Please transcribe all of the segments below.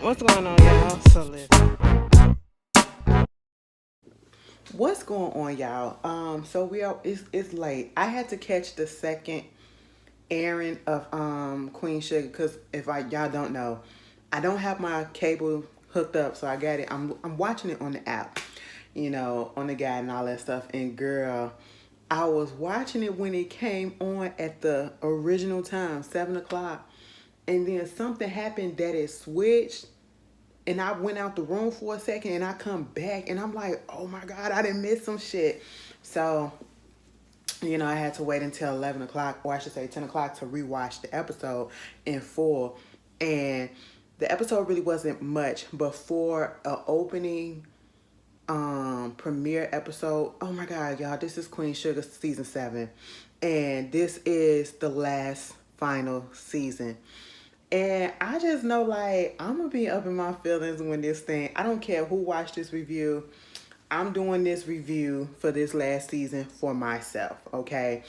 What's going on, y'all? So listen. What's going on, y'all? So we are. It's late. I had to catch the second airing of Queen Sugar because if y'all don't know, I don't have my cable hooked up, so I got it. I'm watching it on the app, on the guide and all that stuff. And girl, I was watching it when it came on at the original time, 7 o'clock, and then something happened that it switched and I went out the room for a second and I come back and I'm like, oh my God, I didn't miss some shit. So, I had to wait until 11 o'clock, or I should say 10 o'clock, to rewatch the episode in full. And the episode really wasn't much, but for an opening premiere episode, oh my God, y'all, this is Queen Sugar season 7. And this is the last final season. And I just know, like, I'm going to be up in my feelings when this thing, I don't care who watched this review. I'm doing this review for this last season for myself, okay?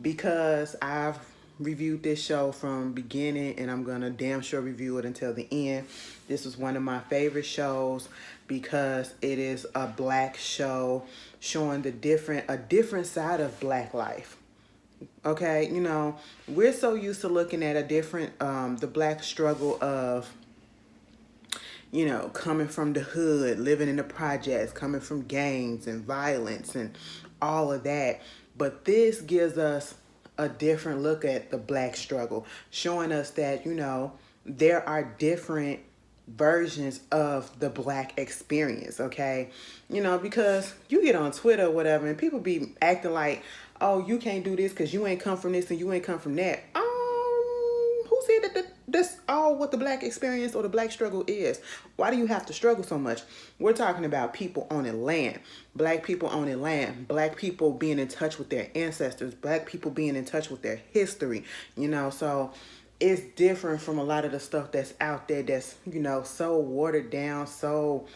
Because I've reviewed this show from beginning and I'm going to damn sure review it until the end. This was one of my favorite shows because it is a black show showing a different side of black life. Okay, we're so used to looking at a different, the black struggle of, coming from the hood, living in the projects, coming from gangs and violence and all of that. But this gives us a different look at the black struggle, showing us that, there are different versions of the black experience, okay? Because you get on Twitter or whatever and people be acting like, oh, you can't do this because you ain't come from this and you ain't come from that. Who said that that's all what the black experience or the black struggle is? Why do you have to struggle so much? We're talking about people owning land, black people owning land, black people being in touch with their ancestors, black people being in touch with their history, so it's different from a lot of the stuff that's out there that's, so watered down, so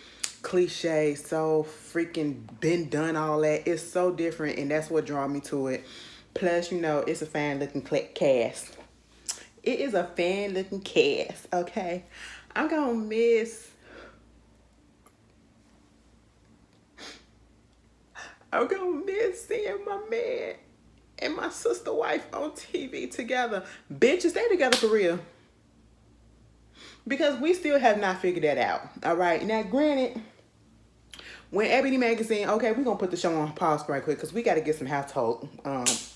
cliche, so freaking been done, all that. It's so different, and that's what draw me to it. Plus, it's a fine looking cast. It is a fan looking cast, okay? I'm gonna miss seeing my man and my sister wife on TV together. Bitches, they together for real. Because we still have not figured that out. All right. Now, granted, when Ebony Magazine, okay, we're going to put the show on pause right quick because we got to get some household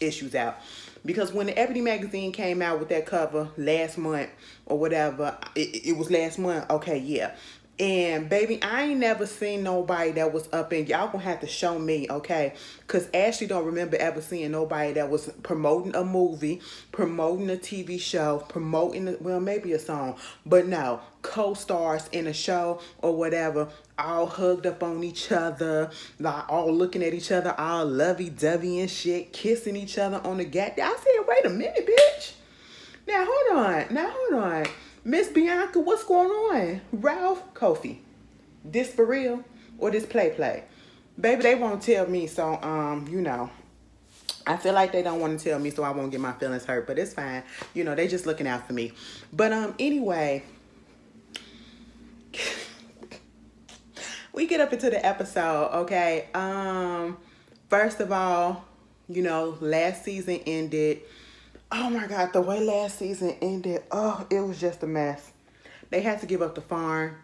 issues out. Because when the Ebony Magazine came out with that cover last month or whatever, it was last month. Okay, yeah. And baby, I ain't never seen nobody that was up in, y'all gonna have to show me, okay? Because Ashley don't remember ever seeing nobody that was promoting a movie, promoting a TV show, well, maybe a song, but no, co-stars in a show or whatever, all hugged up on each other, like all looking at each other, all lovey-dovey and shit, kissing each other on the gap. I said, wait a minute, bitch. Now, hold on. Miss Bianca, what's going on? Ralph, Kofi, this for real or this play? Baby, they won't tell me, so, I feel like they don't want to tell me, so I won't get my feelings hurt, but it's fine. They just looking out for me. But, anyway, we get up into the episode, okay? First of all, last season ended. Oh my God, the way last season ended, it was just a mess. They had to give up the farm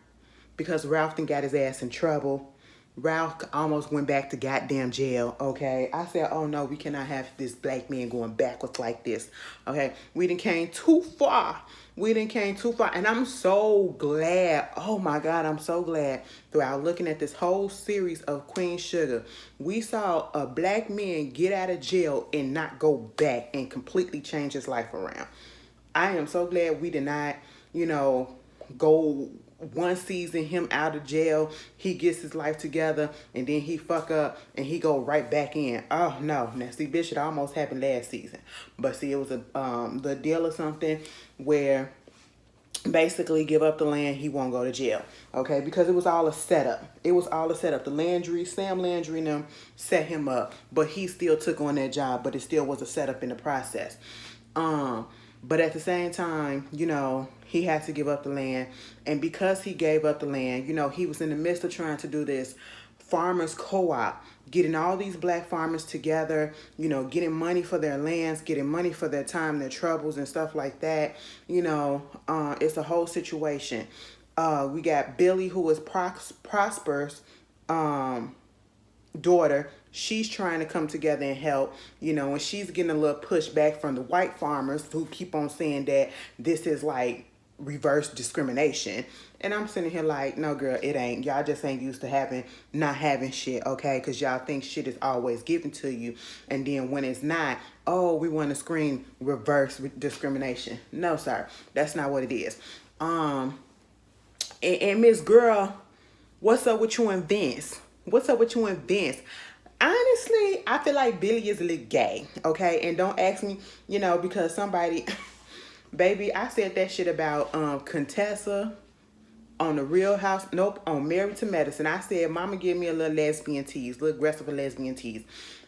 because Ralph done got his ass in trouble. Ralph almost went back to goddamn jail, okay? I said, oh no, we cannot have this black man going backwards like this, okay? We done came too far. And I'm so glad, oh my God, I'm so glad throughout looking at this whole series of Queen Sugar, we saw a black man get out of jail and not go back and completely change his life around. I am so glad we did not, go one season him out of jail, he gets his life together, and then he fuck up and he go right back in. Oh no. Now see, bitch, it almost happened last season. But see, it was the deal or something where basically give up the land, he won't go to jail. Okay, because it was all a setup. The Sam Landry and them set him up, but he still took on that job, but it still was a setup in the process. But at the same time, he had to give up the land. And because he gave up the land, he was in the midst of trying to do this farmers co-op, getting all these black farmers together, getting money for their lands, getting money for their time, their troubles and stuff like that. It's a whole situation. We got Billy, who is Prosper's daughter. She's trying to come together and help, and she's getting a little pushback from the white farmers who keep on saying that this is like reverse discrimination. And I'm sitting here like, no girl, it ain't. Y'all just ain't used to not having shit, okay? Because y'all think shit is always given to you. And then when it's not, oh, we want to scream reverse discrimination. No, sir. That's not what it is. And Miss Girl, what's up with you and Vince? What's up with you and Vince? Honestly, I feel like Billy is a little gay, okay? And don't ask me, because somebody, baby, I said that shit about Contessa on the Real House, on Married to Medicine. I said, mama give me a little lesbian tease, little aggressive lesbian tease.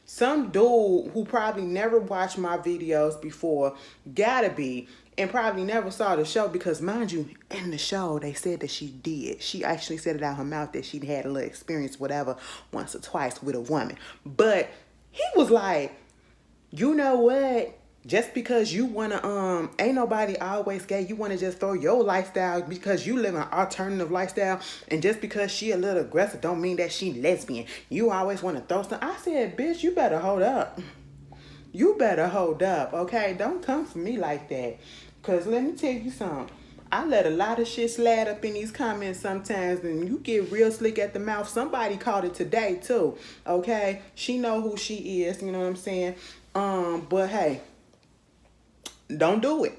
Some dude who probably never watched my videos before, gotta be, and probably never saw the show, because mind you, in the show, they said that she did. She actually said it out her mouth that she'd had a little experience, whatever, once or twice with a woman. But he was like, you know what? Just because you wanna, ain't nobody always gay. You wanna just throw your lifestyle because you live an alternative lifestyle, and just because she a little aggressive don't mean that she lesbian. You always wanna throw something. I said, bitch, you better hold up. You better hold up, okay? Don't come for me like that. Cause let me tell you something. I let a lot of shit slide up in these comments sometimes, and you get real slick at the mouth. Somebody caught it today too, okay? She know who she is, you know what I'm saying? But hey, don't do it.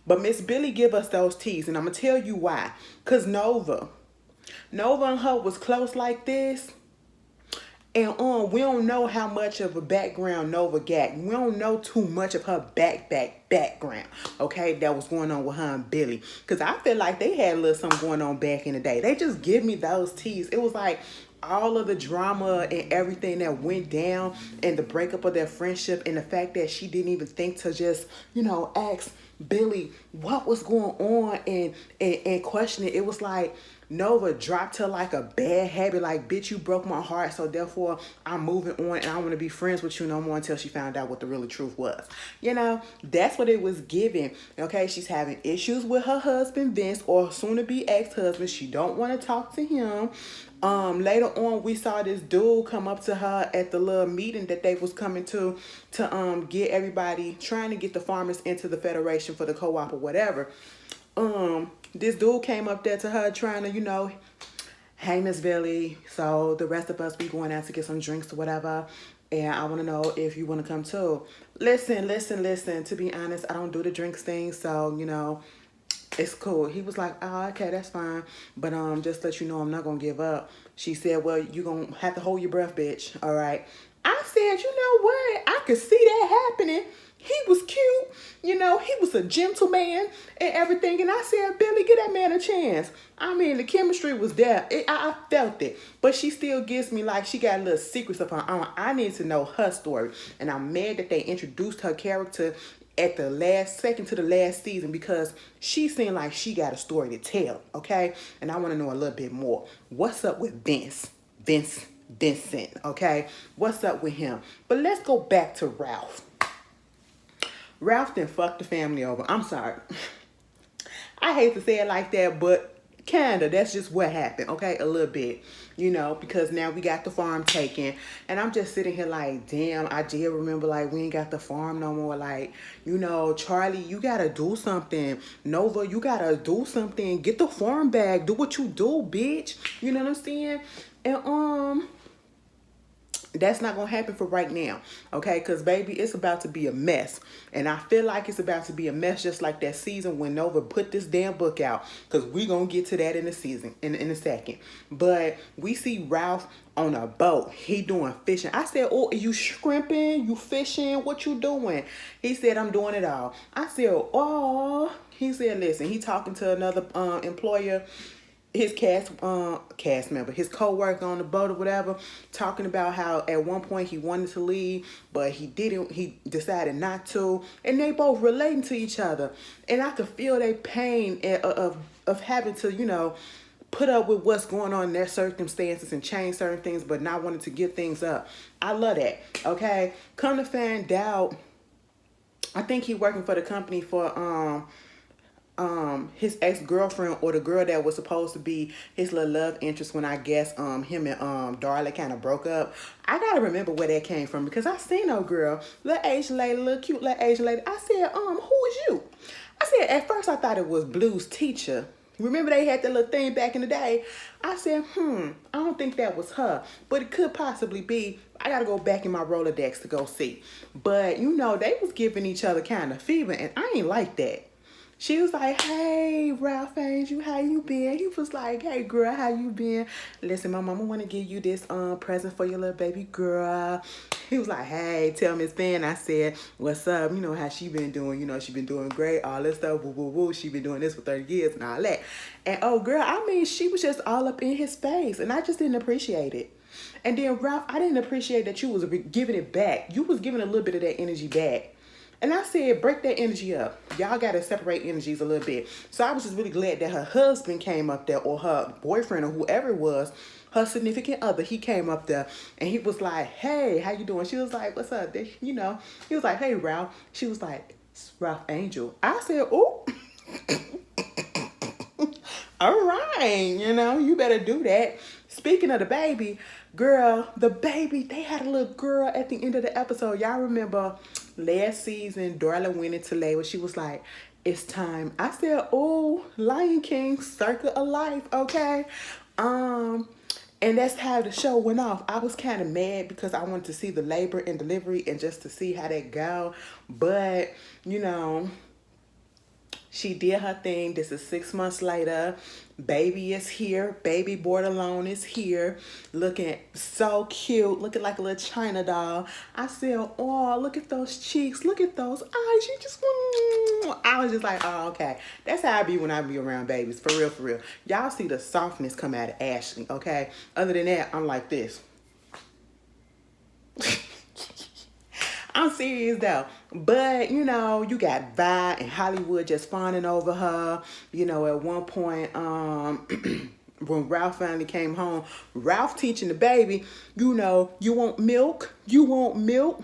But Miss Billy give us those teas, and I'm gonna tell you why. Cause Nova and her was close like this. And we don't know how much of a background Nova got. We don't know too much of her background, okay, that was going on with her and Billy. Because I feel like they had a little something going on back in the day. They just give me those teas. It was like all of the drama and everything that went down, and the breakup of their friendship, and the fact that she didn't even think to just, ask Billy what was going on and question it. It was like Nova dropped her like a bad habit, like, bitch, you broke my heart, so therefore I'm moving on and I want to be friends with you no more, until she found out what the real truth was. That's what it was giving. Okay, she's having issues with her husband Vince, or soon to be ex-husband. She don't want to talk to him. Later on, we saw this dude come up to her at the little meeting that they was coming to get everybody, trying to get the farmers into the federation for the co-op or whatever. This dude came up there to her trying to, hey, Miss Billy, so the rest of us, we going out to get some drinks or whatever, and I want to know if you want to come too. Listen. To be honest, I don't do the drinks thing, so, it's cool. He was like, oh, okay, that's fine. But just let you know, I'm not going to give up. She said, well, you going to have to hold your breath, bitch. All right. I said, you know what? I could see that happening. He was cute. He was a gentleman and everything. And I said, Billy, give that man a chance. I mean, the chemistry was there. I felt it. But she still gives me like she got little secrets of her own. I need to know her story. And I'm mad that they introduced her character at the second to the last season, because she seemed like she got a story to tell, okay? And I want to know a little bit more. What's up with Vincent, okay? What's up with him? But let's go back to Ralph. Ralph done fucked the family over. I'm sorry. I hate to say it like that, but kinda, that's just what happened, okay? A little bit, because now we got the farm taken, and I'm just sitting here like, damn, I did remember, like, we ain't got the farm no more. Like, Charlie, you gotta do something. Nova, you gotta do something. Get the farm back. Do what you do, bitch. You know what I'm saying? And that's not gonna happen for right now, okay? Because baby, it's about to be a mess, and I feel like it's about to be a mess, just like that season when Nova put this damn book out. Because we gonna get to that in a second. But we see Ralph on a boat. He doing fishing. I said, oh, are you shrimping? You fishing? What you doing? He said, I'm doing it all. I said, oh. He said, listen. He talking to another employer. his cast member, his co-worker on the boat or whatever, talking about how at one point he wanted to leave, but he decided not to, and they both relating to each other, and I could feel their pain of having to, put up with what's going on in their circumstances and change certain things, but not wanting to give things up. I love that. Okay, come to find out, I think he working for the company for his ex-girlfriend, or the girl that was supposed to be his little love interest when I guess him and Darla kind of broke up. I gotta remember where that came from, because I seen no girl, little Asian lady, little cute little Asian lady. I said, who is you? I said, at first I thought it was Blue's teacher. Remember they had that little thing back in the day? I said, I don't think that was her, but it could possibly be. I gotta go back in my Rolodex to go see. But they was giving each other kind of fever, and I ain't like that. She was like, hey, Ralph Angel, how you been? He was like, hey, girl, how you been? Listen, my mama want to give you this present for your little baby girl. He was like, hey, tell Miss Ben. I said, what's up? How she been doing? She been doing great, all this stuff, woo, woo, woo. She been doing this for 30 years and all that. And, oh, girl, she was just all up in his face, and I just didn't appreciate it. And then, Ralph, I didn't appreciate that you was giving it back. You was giving a little bit of that energy back. And I said, break that energy up. Y'all got to separate energies a little bit. So I was just really glad that her husband came up there, or her boyfriend, or whoever it was, her significant other, he came up there, and he was like, hey, how you doing? She was like, what's up? He was like, hey, Ralph. She was like, it's Ralph Angel. I said, oh, all right, you better do that. Speaking of the baby, girl, they had a little girl at the end of the episode. Y'all remember last season, Darla went into labor. She was like, it's time. I said, oh, Lion King, circle of life, okay? And that's how the show went off. I was kind of mad because I wanted to see the labor and delivery and just to see how that go. But, she did her thing. This is 6 months later. Baby is here. Baby borderline is here. Looking so cute. Looking like a little China doll. I said, oh, look at those cheeks. Look at those eyes. She just, I was just like, oh, okay. That's how I be when I be around babies. For real, for real. Y'all see the softness come out of Ashley, okay? Other than that, I'm like this. I'm serious though. But, you got Vi and Hollywood just fawning over her. At one point, when Ralph finally came home, Ralph teaching the baby, you want milk? You want milk?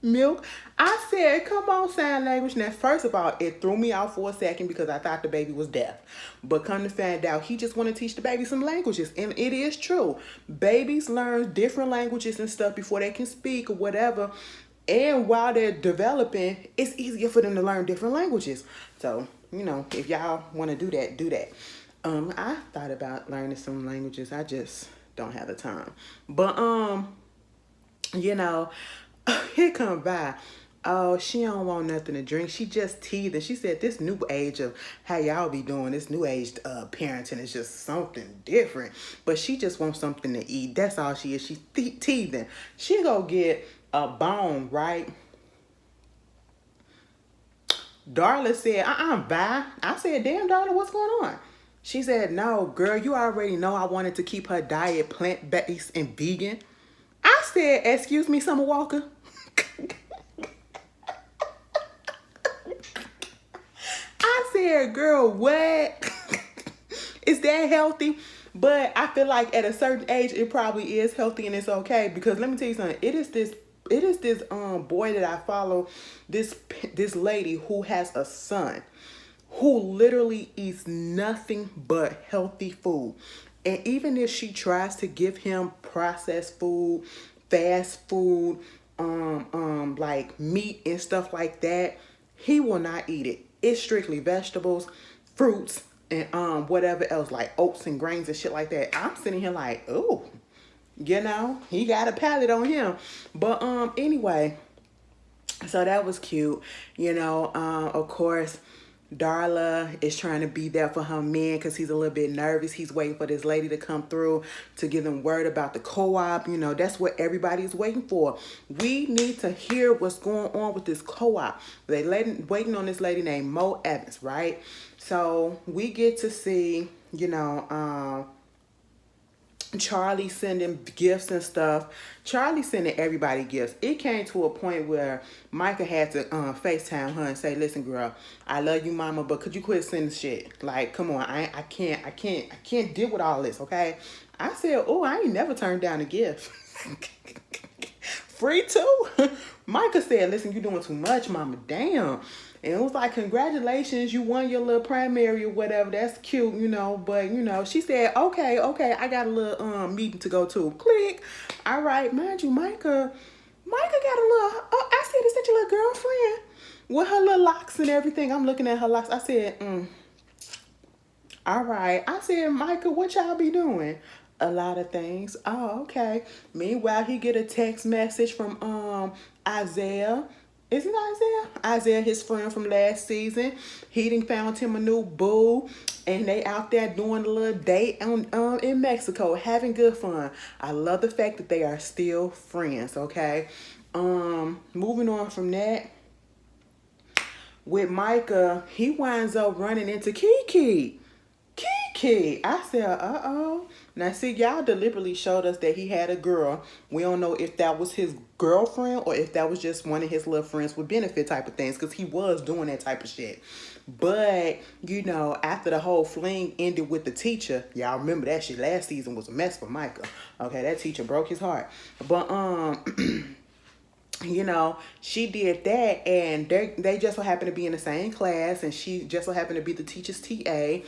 Milk? I said, come on, sign language. Now, first of all, it threw me off for a second because I thought the baby was deaf. But come to find out, he just want to teach the baby some languages. And it is true. Babies learn different languages and stuff before they can speak or whatever. And while they're developing, it's easier for them to learn different languages. So, if y'all want to do that, do that. I thought about learning some languages. I just don't have the time. But, here come Vi. Oh, she don't want nothing to drink. She just teething. She said this new age of how y'all be doing, this new age parenting is just something different. But she just wants something to eat. That's all she is. She's teething. She go get a bone, right? Darla said, Vi. I said, damn, Darla, what's going on? She said, no, girl, you already know I wanted to keep her diet plant-based and vegan. I said, excuse me, Summer Walker. I said, girl, what? Is that healthy? But I feel like at a certain age, it probably is healthy and it's okay. Because let me tell you something. It is this boy that I follow, this lady who has a son who literally eats nothing but healthy food. And even if she tries to give him processed food, fast food, like meat and stuff like that, he will not eat it. It's strictly vegetables, fruits, and whatever else, like oats and grains and shit like that. I'm sitting here like, ooh, he got a palate on him. But anyway, so that was cute. Of course, Darla is trying to be there for her man because he's a little bit nervous. He's waiting for this lady to come through to give them word about the co-op. That's what everybody's waiting for. We need to hear what's going on with this co-op. They're waiting on this lady named Mo Evans, right? So we get to see you know, Charlie sending gifts and stuff. Charlie sending everybody gifts. It came to a point where Micah had to FaceTime her and say, "Listen, girl, I love you, mama, but could you quit sending shit? Like, come on, I can't deal with all this, okay?" I said, "Oh, I ain't never turned down a gift." Free too. Micah said, "Listen, you doing too much, mama. Damn." And it was like, "Congratulations, you won your little primary or whatever. That's cute, But she said, "Okay, okay, I got a little meeting to go to." Click. All right, mind you, Micah got a little. Oh, I said, "Is that your little girlfriend with her little locks and everything?" I'm looking at her locks. I said, "All right." I said, "Micah, what y'all be doing?" "A lot of things." "Oh, okay." Meanwhile, he get a text message from Isaiah. Is it Isaiah? Isaiah, his friend from last season. He done found him a new boo, and they out there doing a little date on in Mexico, having good fun. I love the fact that they are still friends. Okay. Moving on from that, with Micah, he winds up running into Kiki. Kiki. I said, "Uh-oh." Now, see, y'all deliberately showed us that he had a girl. We don't know if that was his girlfriend or if that was just one of his little friends with benefit type of things, because he was doing that type of shit. But, after the whole fling ended with the teacher, y'all remember that shit last season was a mess for Micah. Okay, that teacher broke his heart. But, she did that, and they just so happened to be in the same class, and she just so happened to be the teacher's TA,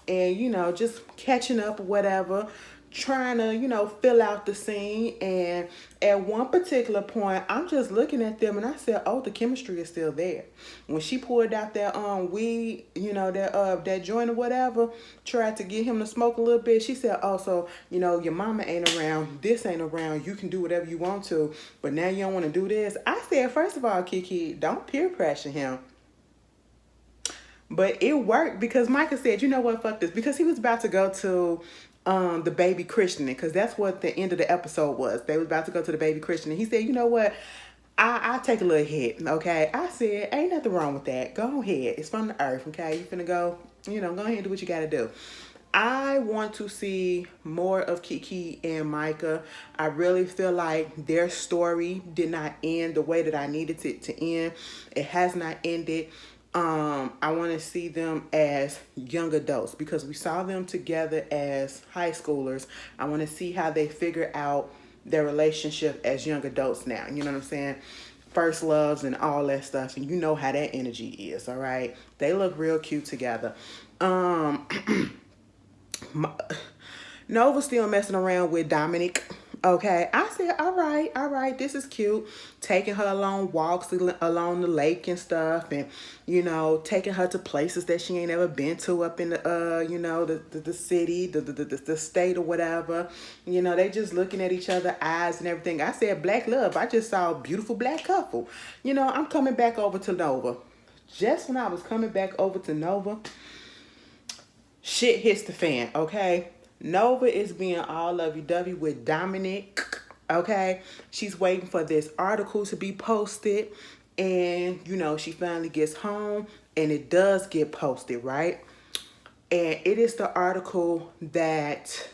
and just catching up or whatever, trying to fill out the scene. And at one particular point, I'm just looking at them and I said, "Oh, the chemistry is still there." When she pulled out that weed, that joint or whatever, tried to get him to smoke a little bit, she said, "Oh, so your mama ain't around, this ain't around, you can do whatever you want to, but now you don't want to do this." I said, "First of all, Kiki, don't peer pressure him." But it worked because Micah said, "You know what, fuck this," because he was about to go to the baby christening, because that's what the end of the episode was. They was about to go to the baby christening. He said, "You know what? I'll take a little hit, okay?" I said, "Ain't nothing wrong with that. Go ahead. It's from the earth, okay? You finna go, go ahead and do what you gotta do." I want to see more of Kiki and Micah. I really feel like their story did not end the way that I needed it to end. It has not ended. I want to see them as young adults, because we saw them together as high schoolers. I want to see how they figure out their relationship as young adults now. You know what I'm saying? First loves and all that stuff. And you know how that energy is, all right? They look real cute together. Nova's still messing around with Dominic. Okay, I said, all right, this is cute. Taking her along walks along the lake and stuff, and taking her to places that she ain't ever been to up in the the city, the state or whatever. They just looking at each other eyes and everything. I said, black love. I just saw a beautiful black couple. I'm coming back over to Nova. Just when I was coming back over to Nova, shit hits the fan, okay? Nova is being all lovey-dovey with Dominic, okay? She's waiting for this article to be posted, and, she finally gets home, and it does get posted, right? And it is the article that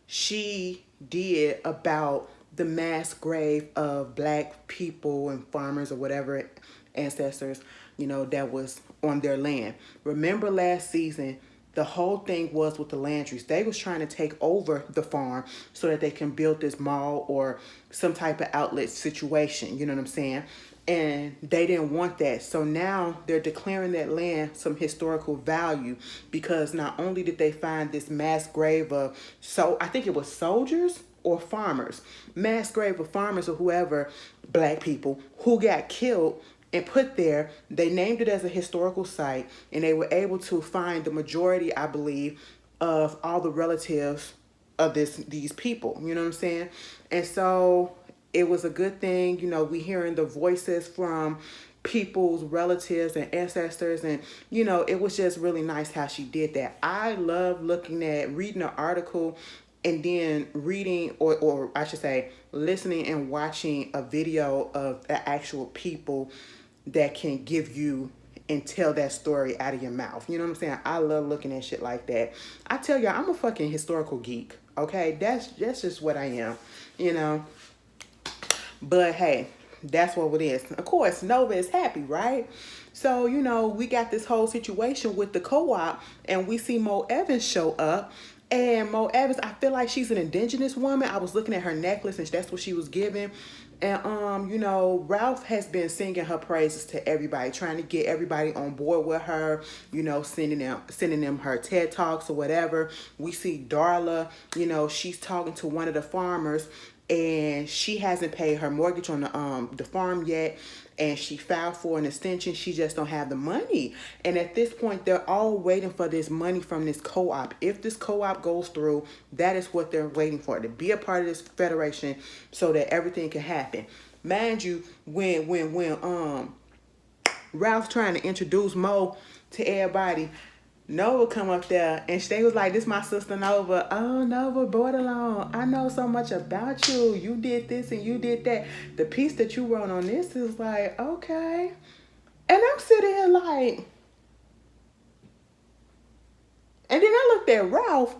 she did about the mass grave of black people and farmers or whatever ancestors, that was on their land. Remember last season, the whole thing was with the Landrys. They was trying to take over the farm so that they can build this mall or some type of outlet situation. You know what I'm saying? And they didn't want that. So now they're declaring that land some historical value, because not only did they find this mass grave of, I think it was soldiers or farmers, mass grave of farmers or whoever, black people who got killed and put there. They named it as a historical site, and they were able to find the majority, I believe, of all the relatives of these people. You know what I'm saying? And so it was a good thing. We hearing the voices from people's relatives and ancestors, and it was just really nice how she did that. I love reading an article and then reading, or I should say listening and watching a video of the actual people that can give you and tell that story out of your mouth. You know what I'm saying? I love looking at shit like that. I tell y'all, I'm a fucking historical geek. Okay, that's just what I am. You know. But hey, that's what it is. Of course, Nova is happy, right? So, you know, we got this whole situation with the co-op, and we see Mo Evans show up. And Mo Evans, I feel like she's an indigenous woman. I was looking at her necklace, and that's what she was giving. And you know, Ralph has been singing her praises to everybody, trying to get everybody on board with her. You know, sending them her TED Talks or whatever. We see Darla. You know, she's talking to one of the farmers, and she hasn't paid her mortgage on the farm yet, and she filed for an extension. She just don't have the money. And at this point, they're all waiting for this money from this co-op. If this co-op goes through, that is what they're waiting for, to be a part of this federation so that everything can happen. Mind you, when Ralph's trying to introduce Mo to everybody, Nova come up there and she was like, "This my sister Nova." "Oh, Nova, borderline, I know so much about you. You did this and you did that. The piece that you wrote on this is like, okay." And I'm sitting here like, and then I looked at Ralph,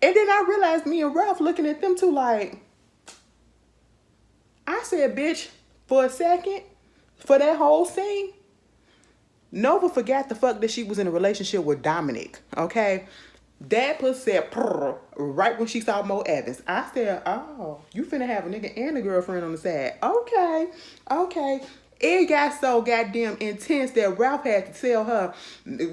and then I realized me and Ralph looking at them too like, I said, bitch, for a second, for that whole scene, Nova forgot the fuck that she was in a relationship with Dominic, okay? That pussy said purr right when she saw Mo Evans. I said, "Oh, you finna have a nigga and a girlfriend on the side." Okay, okay. It got so goddamn intense that Ralph had to tell her,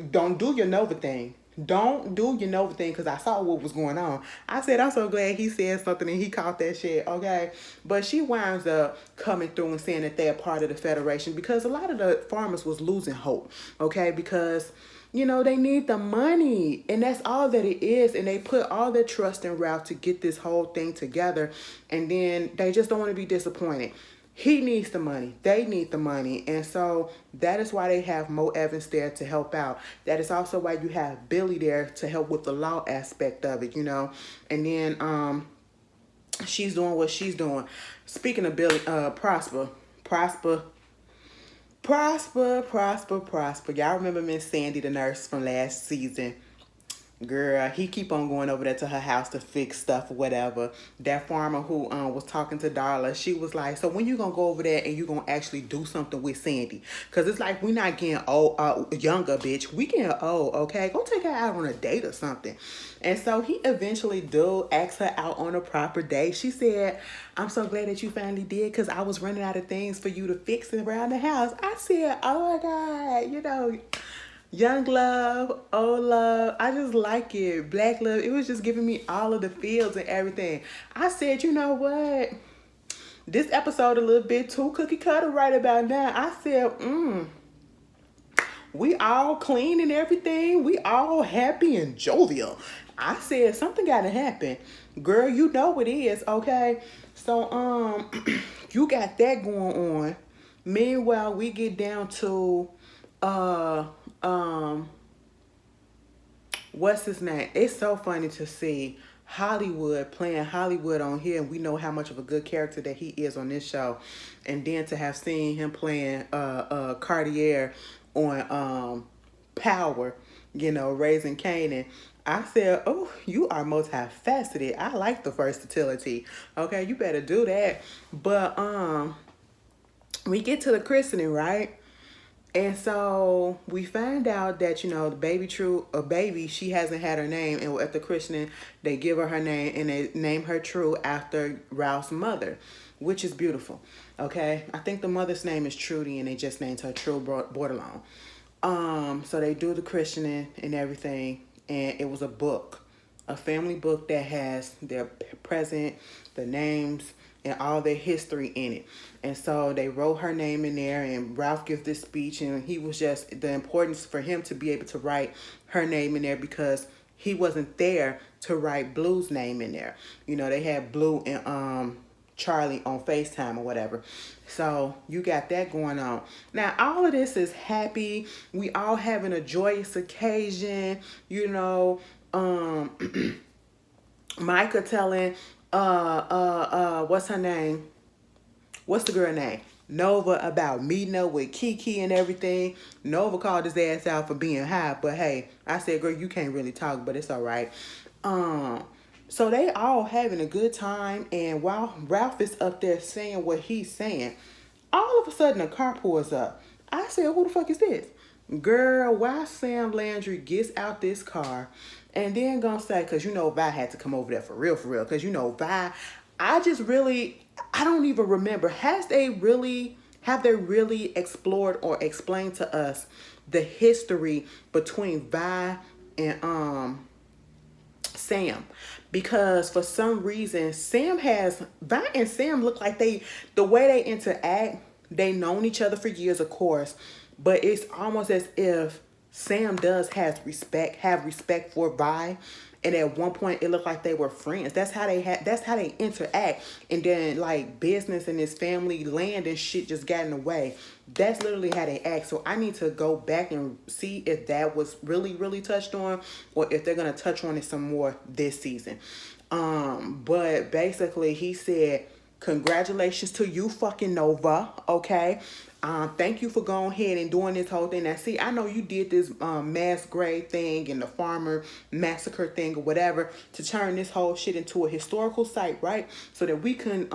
"Don't do your Nova thing. Don't do your Nova thing," because I saw what was going on. I said, I'm so glad he said something and he caught that shit, okay? But she winds up coming through and saying that they're part of the Federation, because a lot of the farmers was losing hope, okay? Because, you know, they need the money, and that's all that it is. And they put all their trust in Ralph to get this whole thing together, and then they just don't want to be disappointed. He needs the money. They need the money. And so that is why they have Mo Evans there to help out. That is also why you have Billy there to help with the law aspect of it, you know. And then she's doing what she's doing. Speaking of Billy, Prosper. Y'all remember Miss Sandy, the nurse from last season? Girl, he keep on going over there to her house to fix stuff or whatever. That farmer who was talking to Darla, she was like, "So when you gonna go over there and you gonna actually do something with Sandy? Because it's like we not getting old, younger, bitch. We getting old, okay? Go take her out on a date or something." And so he eventually asked her out on a proper date. She said, "I'm so glad that you finally did, because I was running out of things for you to fix around the house." I said, "Oh my God, you know, young love, old love, I just like it. Black love." It was just giving me all of the feels and everything. I said, you know what? This episode a little bit too cookie cutter right about now. I said, we all clean and everything. We all happy and jovial. I said, something gotta happen. Girl, you know it is, okay? So, you got that going on. Meanwhile, we get down to, what's his name? It's so funny to see Hollywood playing Hollywood on here, and we know how much of a good character that he is on this show. And then to have seen him playing Cartier on Power, you know, Raising Kanan. I said, "Oh, you are multifaceted. I like the versatility. Okay, you better do that." But we get to the christening, right? And so we find out that, you know, the baby, she hasn't had her name. And at the christening, they give her name, and they name her True after Ralph's mother, which is beautiful. Okay. I think the mother's name is Trudy, and they just named her True Bordelon. So they do the christening and everything. And it was a family book that has their present, the names, and all their history in it. And so they wrote her name in there, and Ralph gives this speech, and he was just the importance for him to be able to write her name in there, because he wasn't there to write Blue's name in there. You know, they had Blue and Charlie on FaceTime or whatever. So you got that going on. Now, all of this is happy. We all having a joyous occasion, you know. Micah telling what's her name? What's the girl name? Nova about meeting up with Kiki and everything. Nova called his ass out for being high, but hey, I said, girl, you can't really talk, but it's all right. So they all having a good time, and while Ralph is up there saying what he's saying, all of a sudden a car pulls up. I said, who the fuck is this? Girl, why Sam Landry gets out this car and then gonna say, cause you know Vi had to come over there for real, cause you know Vi, I don't even remember. Have they really explored or explained to us the history between Vi and Sam? Because for some reason Vi and Sam look like the way they interact, they known each other for years, of course, but it's almost as if Sam does have respect for Vi, and at one point it looked like they were friends. That's how they interact, and then like business and his family land and shit just got in the way. That's literally how they act. So I need to go back and see if that was really touched on, or if they're gonna touch on it some more this season. But basically he said, congratulations to you, fucking Nova, okay? Thank you for going ahead and doing this whole thing. Now, see, I know you did this mass grave thing and the farmer massacre thing or whatever to turn this whole shit into a historical site, right? So that we can,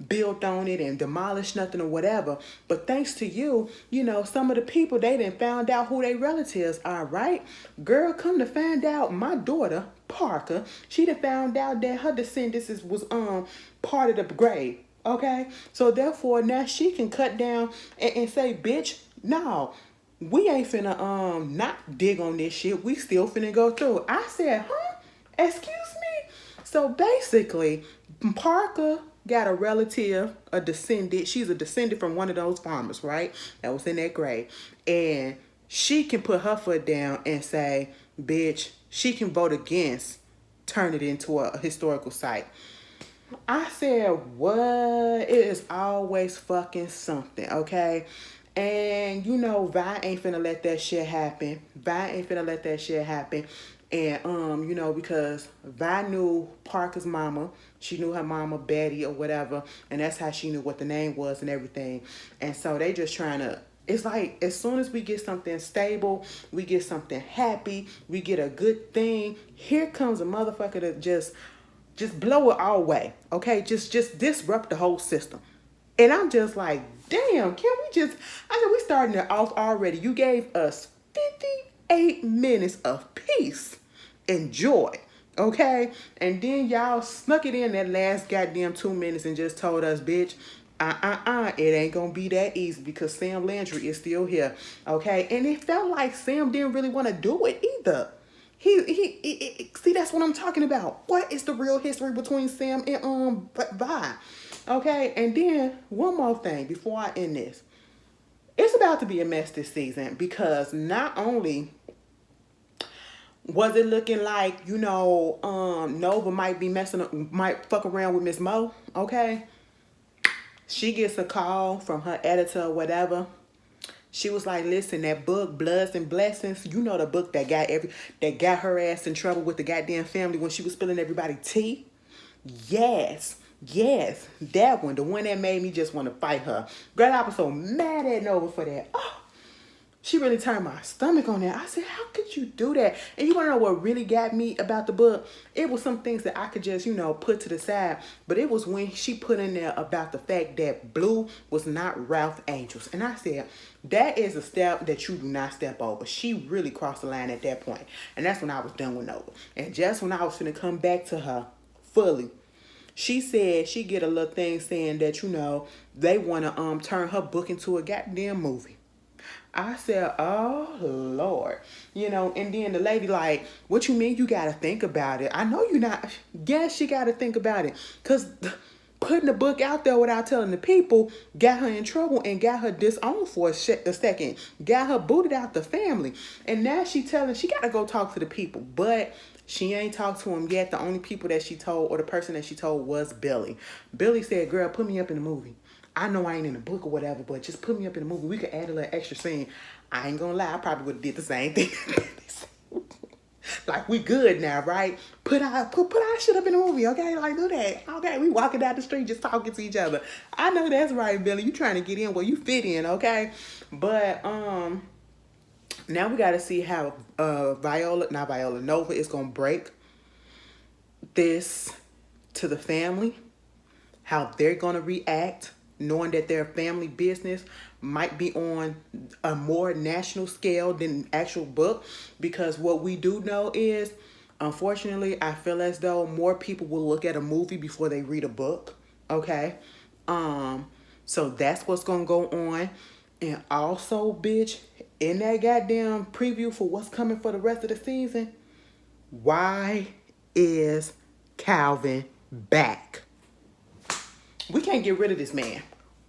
build on it and demolish nothing or whatever. But thanks to you, some of the people, they done found out who their relatives are, right? Girl, come to find out, my daughter, Parker, she done found out that her descendants was part of the grave. Okay, so therefore now she can cut down and say, bitch, no, we ain't finna not dig on this shit. We still finna go through. I said, huh? Excuse me? So basically, Parker got a relative, a descendant. She's a descendant from one of those farmers, right? That was in that grave. And she can put her foot down and say, bitch, she can vote against turn it into a historical site. I said, what? It is always fucking something, okay? And Vi ain't finna let that shit happen. And because Vi knew Parker's mama, she knew her mama Betty or whatever, and that's how she knew what the name was and everything. And so they just trying to, it's like as soon as we get something stable, we get something happy, we get a good thing, here comes a motherfucker that just blow it all away, okay? Just disrupt the whole system. And I'm just like, damn, I said, we starting it off already. You gave us 58 minutes of peace and joy, okay? And then y'all snuck it in that last goddamn 2 minutes and just told us, bitch, it ain't gonna be that easy because Sam Landry is still here, okay? And it felt like Sam didn't really want to do it either. He see, that's what I'm talking about. What is the real history between Sam and Vi? Okay, and then one more thing before I end this. It's about to be a mess this season because not only was it looking like, Nova might fuck around with Miss Mo, okay? She gets a call from her editor or whatever. She was like, listen, that book, Bloods and Blessings, the book that got her ass in trouble with the goddamn family when she was spilling everybody's tea? Yes, that one. The one that made me just want to fight her. Girl, I was so mad at Nova for that. Oh, she really turned my stomach on that. I said, how could you do that? And you want to know what really got me about the book? It was some things that I could just, put to the side. But it was when she put in there about the fact that Blue was not Ralph Angels. And I said, that is a step that you do not step over. She really crossed the line at that point. And that's when I was done with Nova. And just when I was going to come back to her fully, she said she get a little thing saying that, they want to turn her book into a goddamn movie. I said, oh, Lord. And then the lady like, what you mean you got to think about it? I know you're not. Yes, she got to think about it. Because putting the book out there without telling the people got her in trouble and got her disowned for a second. Got her booted out the family. And now she got to go talk to the people. But she ain't talked to them yet. The only people that she told, or the person that she told, was Billy. Billy said, girl, put me up in the movie. I know I ain't in the book or whatever, but just put me up in the movie. We could add a little extra scene. I ain't gonna lie, I probably would have did the same thing. Like we good now, right? Put our shit up in the movie, okay? Like do that. Okay, we walking down the street just talking to each other. I know that's right, Billy. You trying to get in where you fit in, okay? But now we gotta see how Nova is gonna break this to the family, how they're gonna react, knowing that their family business might be on a more national scale than actual book. Because what we do know is, unfortunately, I feel as though more people will look at a movie before they read a book. Okay. So that's what's gonna go on. And also, bitch, in that goddamn preview for what's coming for the rest of the season, why is Calvin back? We can't get rid of this man.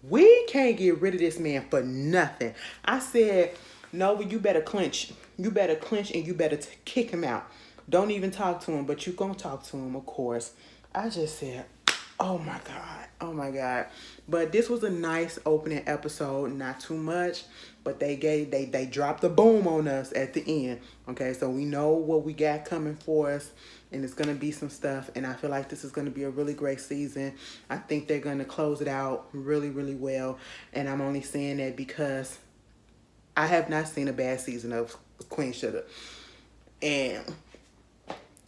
We can't get rid of this man for nothing. I said, Nova, you better clinch. You better clinch and you better kick him out. Don't even talk to him, but you gonna talk to him, of course. I just said, oh my God. Oh my God. But this was a nice opening episode. Not too much, but they dropped the boom on us at the end. Okay, so we know what we got coming for us. And it's going to be some stuff. And I feel like this is going to be a really great season. I think they're going to close it out really, really well. And I'm only saying that because I have not seen a bad season of Queen Sugar. And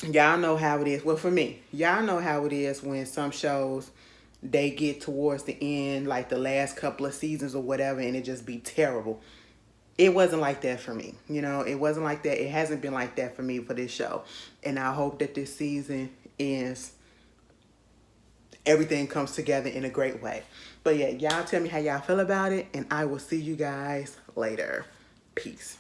y'all know how it is. Well, for me, y'all know how it is when some shows, they get towards the end, like the last couple of seasons or whatever, and it just be terrible. It wasn't like that for me. You know, it wasn't like that. It hasn't been like that for me for this show. And I hope that this season is, everything comes together in a great way. But yeah, y'all tell me how y'all feel about it. And I will see you guys later. Peace.